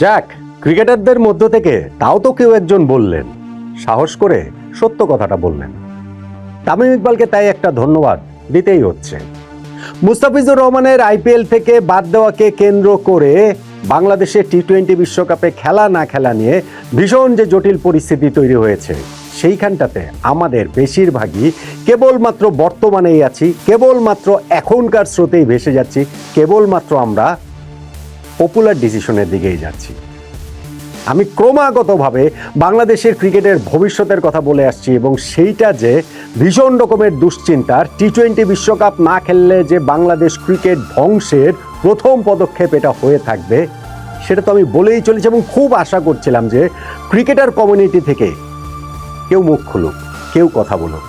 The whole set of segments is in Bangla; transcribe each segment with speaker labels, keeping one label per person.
Speaker 1: যাক, ক্রিকেটারদের মধ্য থেকে তাও তো কেউ একজন বললেন, সাহস করে সত্য কথাটা বললেন। তামিম ইকবালকে তাই একটা ধন্যবাদ দিতেই হচ্ছে। মুস্তাফিজুর রহমানের আইপিএল থেকে বাদ দেওয়াকে কেন্দ্র করে বাংলাদেশের টি-20 বিশ্বকাপে খেলা না খেলা নিয়ে ভীষণ যে জটিল পরিস্থিতি তৈরি হয়েছে, সেইখানটাতে আমাদের বেশিরভাগই কেবলমাত্র বর্তমানেই আছি, কেবলমাত্র এখনকার স্রোতেই ভেসে যাচ্ছি, কেবলমাত্র আমরা পপুলার ডিসিশনের দিকেই যাচ্ছি। আমি ক্রমাগতভাবে বাংলাদেশের ক্রিকেটের ভবিষ্যতের কথা বলে আসছি এবং সেইটা যে ভীষণ রকমের দুশ্চিন্তার। টি-20 বিশ্বকাপ না খেললে যে বাংলাদেশ ক্রিকেট ধ্বংসের প্রথম পদক্ষেপ এটা হয়ে থাকবে, সেটা তো আমি বলেই চলেছি এবং খুব আশা করছিলাম যে ক্রিকেটার কমিউনিটি থেকে কেউ মুখ খুলুক, কেউ কথা বলুক।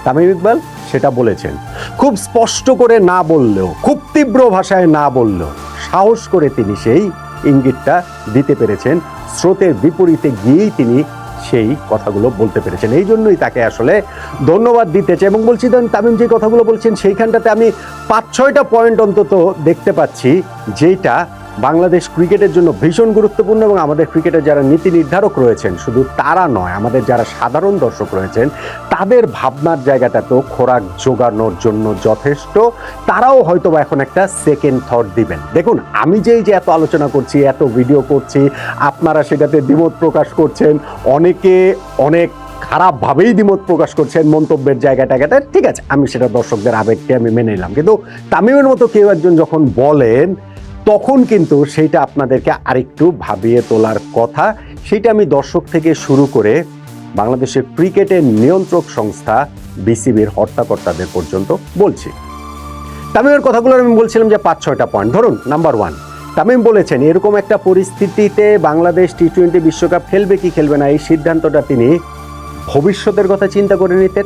Speaker 1: তামিম ইকবাল সেটা বলেছেন, খুব স্পষ্ট করে না বললেও, খুব তীব্র ভাষায় না বললেও সাহস করে তিনি সেই ইঙ্গিতটা দিতে পেরেছেন। স্রোতের বিপরীতে গিয়েই তিনি সেই কথাগুলো বলতে পেরেছেন। এই জন্যই তাকে আসলে ধন্যবাদ দিতে চাই এবং বলছি ধরুন তামিম যে কথাগুলো বলছেন সেইখানটাতে আমি 5-6টা পয়েন্ট অন্তত দেখতে পাচ্ছি যেটা বাংলাদেশ ক্রিকেটের জন্য ভীষণ গুরুত্বপূর্ণ এবং আমাদের ক্রিকেটের যারা নীতি নির্ধারক রয়েছেন, শুধু তারা নয়, আমাদের যারা সাধারণ দর্শক রয়েছেন তাদের ভাবনার জায়গাটা তো খোরাক জোগানোর জন্য যথেষ্ট। তারাও হয়তো এখন একটা সেকেন্ড থট দিবেন। দেখুন, আমি যে এত আলোচনা করছি, এত ভিডিও করছি, আপনারা সেটাতে দ্বিমত প্রকাশ করছেন, অনেকে অনেক খারাপভাবেই দ্বিমত প্রকাশ করছেন মন্তব্যের জায়গাটাতে, ঠিক আছে, আমি সেটা দর্শকদের আবেগকে আমি মেনে নিলাম। কিন্তু তামিমের মতো কেউ একজন যখন বলেন তখন কিন্তু সেইটা আপনাদেরকে আরেকটু ভাবিয়ে তোলার কথা। সেইটা আমি দর্শক থেকে শুরু করে বাংলাদেশের ক্রিকেটের নিয়ন্ত্রক সংস্থা বিসিবির হর্তাকর্তাদের পর্যন্ত বলছি। তামিমের কথাগুলো আমি বলছিলাম যে 5-6টা পয়েন্ট। ধরুন, নাম্বার 1, তামিম বলেছেন এরকম একটা পরিস্থিতিতে বাংলাদেশ টি-20 বিশ্বকাপ খেলবে কি খেলবে না এই সিদ্ধান্তটা তিনি ভবিষ্যতের কথা চিন্তা করে নিতেন।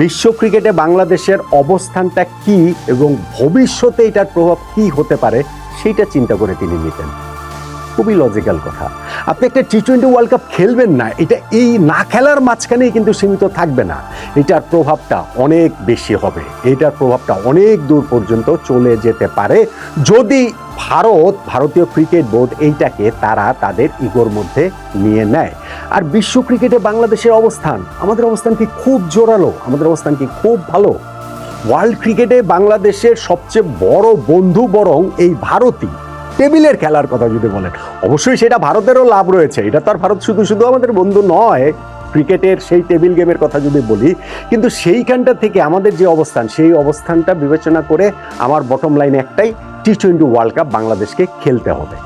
Speaker 1: বিশ্ব ক্রিকেটে বাংলাদেশের অবস্থানটা কি এবং ভবিষ্যতে এটার প্রভাব কি হতে পারে সেইটা চিন্তা করে তিনি নিতেন। খুবই লজিক্যাল কথা। আপনি একটা টি-20 ওয়ার্ল্ড কাপ খেলবেন না, এটা এই না খেলার মাঝখানেই কিন্তু সীমিত থাকবে না, এটার প্রভাবটা অনেক বেশি হবে, এটার প্রভাবটা অনেক দূর পর্যন্ত চলে যেতে পারে যদি ভারতীয় ক্রিকেট বোর্ড এইটাকে তারা তাদের ইগোর মধ্যে নিয়ে নেয়। আর বিশ্ব ক্রিকেটে বাংলাদেশের অবস্থান, আমাদের অবস্থান কি খুব জোরালো, আমাদের অবস্থান কি খুব ভালো? ওয়ার্ল্ড ক্রিকেটে বাংলাদেশের সবচেয়ে বড় বন্ধু বরং এই ভারতই। টেবিলের খেলার কথা যদি বলেন, অবশ্যই সেটা ভারতেরও লাভ রয়েছে, এটা তো আর ভারত শুধু আমাদের বন্ধু নয় ক্রিকেটের সেই টেবিল গেমের কথা যদি বলি, কিন্তু সেইখানটা থেকে আমাদের যে অবস্থান, সেই অবস্থানটা বিবেচনা করে আমার বটম লাইন একটাই, টি-20 ওয়ার্ল্ড কাপ বাংলাদেশকে খেলতে হবে।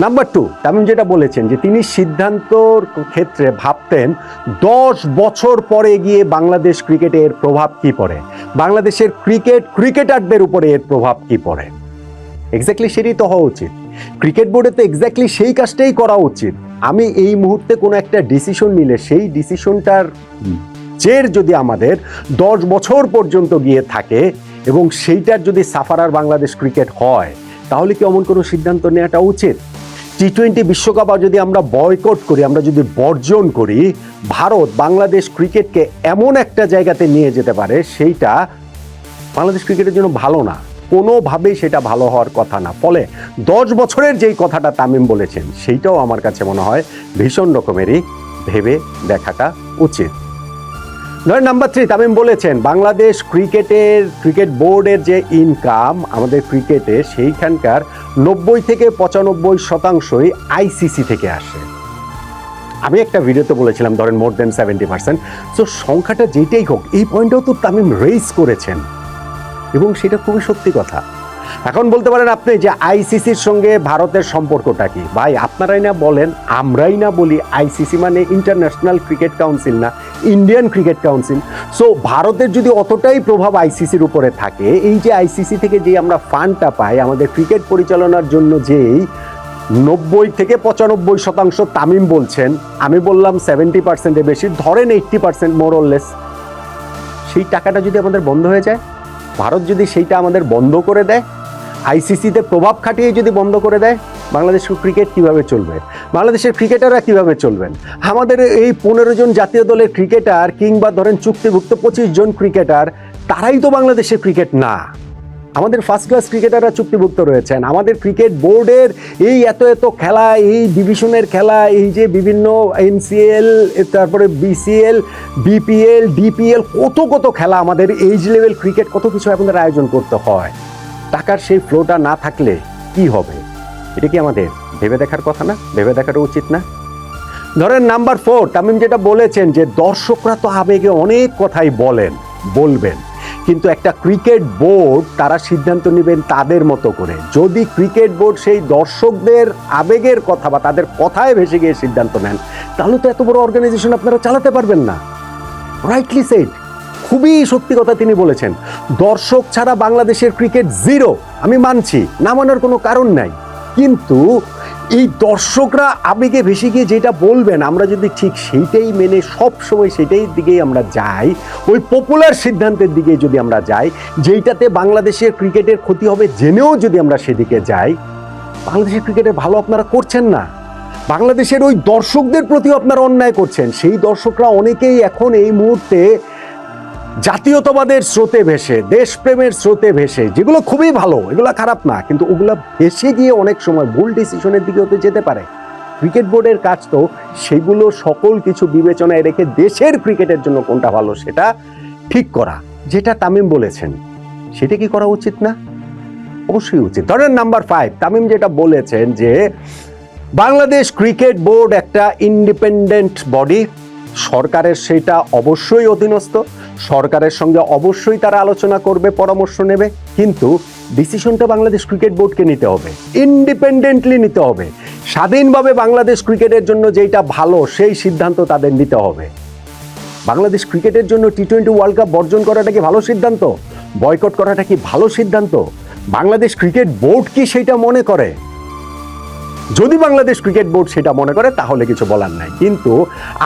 Speaker 1: নাম্বার 2, তামিম যেটা বলেছেন যে তিনি সিদ্ধান্তর ক্ষেত্রে ভাবতেন 10 বছর পরে গিয়ে বাংলাদেশ ক্রিকেটে এর প্রভাব কি পড়ে, বাংলাদেশের ক্রিকেটারদের উপরে এর প্রভাব কি পড়ে। এক্স্যাক্টলি সেটাই তো হওয়া উচিত। ক্রিকেট বোর্ডে তো এক্স্যাক্টলি সেই কাজটাই করা উচিত। আমি এই মুহূর্তে কোনো একটা ডিসিশন নিলে সেই ডিসিশনটার জের যদি আমাদের 10 বছর পর্যন্ত গিয়ে থাকে এবং সেইটার যদি সাফারার বাংলাদেশ ক্রিকেট হয়, তাহলে কি এমন কোনো সিদ্ধান্ত নেওয়াটা উচিত? টি-20 বিশ্বকাপ যদি আমরা বয়কট করি, আমরা যদি বর্জন করি, ভারত বাংলাদেশ ক্রিকেটকে এমন একটা জায়গাতে নিয়ে যেতে পারে সেইটা বাংলাদেশ ক্রিকেটের জন্য ভালো না, কোনোভাবেই সেটা ভালো হওয়ার কথা না। ফলে 10 বছরের যেই কথাটা তামিম বলেছেন সেইটাও আমার কাছে মনে হয় ভীষণ রকমেরই ভেবে দেখাটা উচিত। ধরেন নাম্বার 3, তামিম বলেছেন বাংলাদেশ ক্রিকেট বোর্ডের যে ইনকাম আমাদের ক্রিকেটে, সেইখানকার 90 থেকে 95% আইসিসি থেকে আসে। আমি একটা ভিডিওতে বলেছিলাম ধরেন মোর দেন 70%। সো সংখ্যাটা যেটাই হোক, এই পয়েন্টটাও তো তামিম রেইজ করেছেন এবং সেটা খুবই সত্যি কথা। এখন বলতে পারেন আপনি যে আইসিসির সঙ্গে ভারতের সম্পর্কটা কি? ভাই, আপনারাই না বলেন, আমরাই না বলি আইসিসি মানে ইন্টারন্যাশনাল ক্রিকেট কাউন্সিল না, ইন্ডিয়ান ক্রিকেট কাউন্সিল। সো ভারতের যদি অতটাই প্রভাব আইসিসির উপরে থাকে, এই যে আইসিসি থেকে যে আমরা ফান্ডটা পাই আমাদের ক্রিকেট পরিচালনার জন্য, যেই 90 থেকে 95% তামিম বলছেন, আমি বললাম 70%-এর বেশি, ধরেন 80% মোর অর লেস, সেই টাকাটা যদি আমাদের বন্ধ হয়ে যায়, ভারত যদি সেইটা আমাদের বন্ধ করে দেয়, আইসিসিতে প্রভাব খাটিয়ে যদি বন্ধ করে দেয়, বাংলাদেশের ক্রিকেট কিভাবে চলবে? বাংলাদেশের ক্রিকেটাররা কিভাবে চলবেন? আমাদের এই 15 জন জাতীয় দলের ক্রিকেটার কিংবা ধরেন চুক্তিভুক্ত 25 জন ক্রিকেটার, তারাই তো বাংলাদেশের ক্রিকেট না। আমাদের ফার্স্ট ক্লাস ক্রিকেটাররা চুক্তিভুক্ত রয়েছেন, আমাদের ক্রিকেট বোর্ডের এই এত এত খেলা, এই ডিভিশনের খেলা, এই যে বিভিন্ন এনসিএল, তারপরে বিসিএল, বিপিএল, ডিপিএল, কত কত খেলা, আমাদের এইজ লেভেল ক্রিকেট, কত কিছু আপনাদের আয়োজন করতে হয়। টাকার সেই ফ্লোটা না থাকলে কি হবে? এটা কি আমাদের ভেবে দেখার কথা না? ভেবে দেখাটা উচিত না? ধরেন নাম্বার 4, তামিম যেটা বলেছেন যে দর্শকরা তো আবেগে অনেক কথাই বলবেন, কিন্তু একটা ক্রিকেট বোর্ড তারা সিদ্ধান্ত নেবেন তাদের মতো করে। যদি ক্রিকেট বোর্ড সেই দর্শকদের আবেগের কথা বা তাদের কথায় ভেসে গিয়ে সিদ্ধান্ত নেন, তাহলে তো এত বড় অর্গানাইজেশন আপনারা চালাতে পারবেন না। রাইটলি সেড, খুবই সত্যি কথা তিনি বলেছেন। দর্শক ছাড়া বাংলাদেশের ক্রিকেট জিরো, আমি মানছি, না মানার কোনো কারণ নাই, কিন্তু এই দর্শকরা আবেগে ভেসে গিয়ে যেটা বলবেন, আমরা যদি ঠিক সেইটাই মেনে সব সময় সেটাই দিকেই আমরা যাই, ওই পপুলার সিদ্ধান্তের দিকে যদি আমরা যাই, যেইটাতে বাংলাদেশের ক্রিকেটের ক্ষতি হবে জেনেও যদি আমরা সেদিকে যাই, বাংলাদেশের ক্রিকেটের ভালো আপনারা করছেন না। বাংলাদেশের ওই দর্শকদের প্রতিও আপনারা অন্যায় করছেন। সেই দর্শকরা অনেকেই এখন এই মুহূর্তে জাতীয়তাবাদের স্রোতে ভেসে, দেশপ্রেমের স্রোতে ভেসে, যেগুলো খুবই ভালো, এগুলো খারাপ না, কিন্তু ওগুলো ভেসে গিয়ে অনেক সময় ভুল ডিসিশনের দিকে হতে যেতে পারে। ক্রিকেট বোর্ডের কাজ তো সেগুলো সকল কিছু বিবেচনায় রেখে দেশের ক্রিকেটের জন্য কোনটা ভালো সেটা ঠিক করা। যেটা তামিম বলেছেন সেটা কি করা উচিত না? অবশ্যই উচিত। ধরেন নাম্বার 5, তামিম যেটা বলেছেন যে বাংলাদেশ ক্রিকেট বোর্ড একটা ইন্ডিপেন্ডেন্ট বডি, সরকারের সেটা অবশ্যই অধীনস্থ, সরকারের সঙ্গে অবশ্যই তারা আলোচনা করবে, পরামর্শ নেবে, কিন্তু ডিসিশনটা বাংলাদেশ ক্রিকেট বোর্ডকে নিতে হবে, ইন্ডিপেন্ডেন্টলি নিতে হবে। স্বাধীনভাবে বাংলাদেশ ক্রিকেটের জন্য যেটা ভালো সেই সিদ্ধান্ত তাদের নিতে হবে। বাংলাদেশ ক্রিকেটের জন্য টি-20 ওয়ার্ল্ড কাপ বর্জন করাটা কি ভালো সিদ্ধান্ত? বয়কট করাটা কি ভালো সিদ্ধান্ত? বাংলাদেশ ক্রিকেট বোর্ড কি সেটা মনে করে? যদি বাংলাদেশ ক্রিকেট বোর্ড সেটা মনে করে তাহলে কিছু বলার নাই, কিন্তু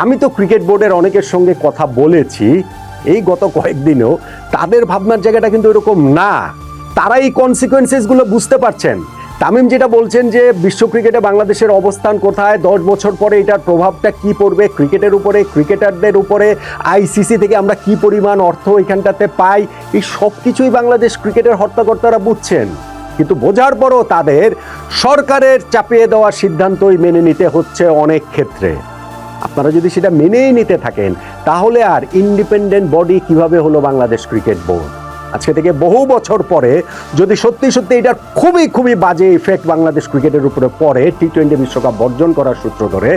Speaker 1: আমি তো ক্রিকেট বোর্ডের অনেকের সঙ্গে কথা বলেছি এই গত কয়েকদিনেও, তাদের ভাবনার জায়গাটা কিন্তু এরকম না। তারা এই কনসিকুয়েন্সেসগুলো বুঝতে পারছেন। তামিম যেটা বলছেন যে বিশ্ব ক্রিকেটে বাংলাদেশের অবস্থান কোথায়, 10 বছর পরে এটার প্রভাবটা কি পড়বে ক্রিকেটের উপরে, ক্রিকেটারদের উপরে, আইসিসি থেকে আমরা কি পরিমাণ অর্থ এখানটাতে পাই, এই সব কিছুই বাংলাদেশ ক্রিকেটের হর্তাকর্তারা বুঝছেন, কিন্তু বোঝার পরও তাদের সরকারের চাপিয়ে দেওয়ার সিদ্ধান্তই মেনে নিতে হচ্ছে অনেক ক্ষেত্রে। আপনারা যদি সেটা মেনেই নিতে থাকেন তাহলে আর ইন্ডিপেন্ডেন্ট বডি কিভাবে হলো বাংলাদেশ ক্রিকেট বোর্ড? আজকে থেকে বহু বছর পরে যদি সত্যি সত্যি এটার খুবই খুবই বাজে ইফেক্ট বাংলাদেশ ক্রিকেটের উপরে পড়ে টি-20 বিশ্বকাপ বর্জন করার সূত্র ধরে,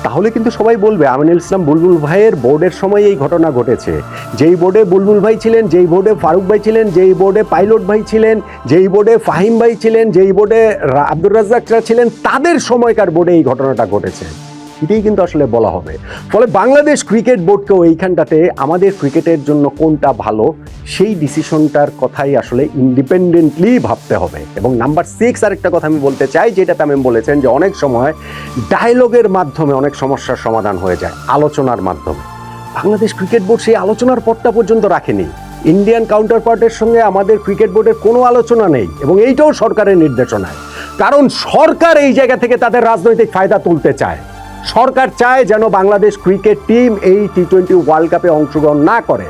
Speaker 1: তাহলে কিন্তু সবাই বলবে আমিনুল ইসলাম বুলবুল ভাইয়ের বোর্ডের সময় এই ঘটনা ঘটেছে। যেই বোর্ডে বুলবুল ভাই ছিলেন, যেই বোর্ডে ফারুক ভাই ছিলেন, যেই বোর্ডে পাইলট ভাই ছিলেন, যেই বোর্ডে ফাহিম ভাই ছিলেন, যেই বোর্ডে আব্দুর রাজ্জাকরা ছিলেন, তাদের সময়কার বোর্ডে এই ঘটনাটা ঘটেছে, এটাই কিন্তু আসলে বলা হবে। ফলে বাংলাদেশ ক্রিকেট বোর্ডকেও এইখানটাতে আমাদের ক্রিকেটের জন্য কোনটা ভালো সেই ডিসিশনটার কথাই আসলে ইন্ডিপেন্ডেন্টলি ভাবতে হবে। এবং নাম্বার 6 আরেকটা কথা আমি বলতে চাই, যেটা তামিম বলেছেন যে অনেক সময় ডায়ালগের মাধ্যমে অনেক সমস্যার সমাধান হয়ে যায়, আলোচনার মাধ্যমে। বাংলাদেশ ক্রিকেট বোর্ড সেই আলোচনার পথটা পর্যন্ত রাখেনি। ইন্ডিয়ান কাউন্টার পার্টের সঙ্গে আমাদের ক্রিকেট বোর্ডের কোনো আলোচনা নেই, এবং এইটাও সরকারের নির্দেশনায়, কারণ সরকার এই জায়গা থেকে তাদের রাজনৈতিক ফায়দা তুলতে চায়। সরকার চায় যেন বাংলাদেশ ক্রিকেট টিম এই টি-20 ওয়ার্ল্ড কাপে অংশগ্রহণ না করে।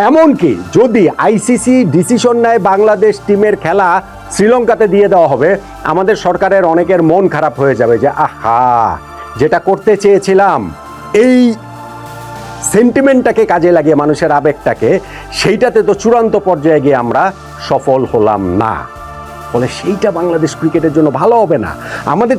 Speaker 1: এমনকি যদি আইসিসি ডিসিশন নেয় বাংলাদেশ টিমের খেলা শ্রীলঙ্কাতে দিয়ে দেওয়া হবে, আমাদের সরকারের অনেকের মন খারাপ হয়ে যাবে যে আহা, যেটা করতে চেয়েছিলাম এই সেন্টিমেন্টটাকে কাজে লাগিয়ে, মানুষের আবেগটাকে, সেইটাতে তো চূড়ান্ত পর্যায়ে গিয়ে আমরা সফল হলাম না। ফলে সেইটা বাংলাদেশ ক্রিকেটের জন্য ভালো হবে না। আমাদের